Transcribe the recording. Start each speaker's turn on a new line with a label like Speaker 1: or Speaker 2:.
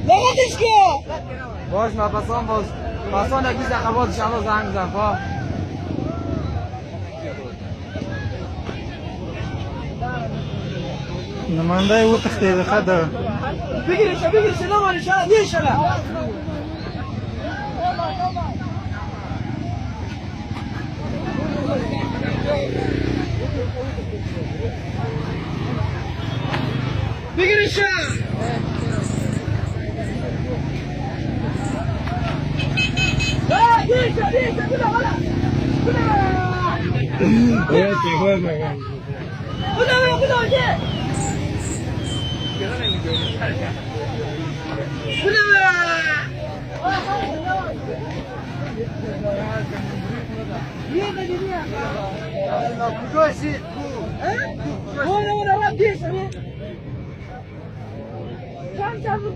Speaker 1: لغتش که
Speaker 2: باش مپسان باز پسان یکی زخبات شما زنگ بزن خب
Speaker 3: نماینده او تختید خدا
Speaker 1: بگیرش نمانش نیش بگیرش چند روز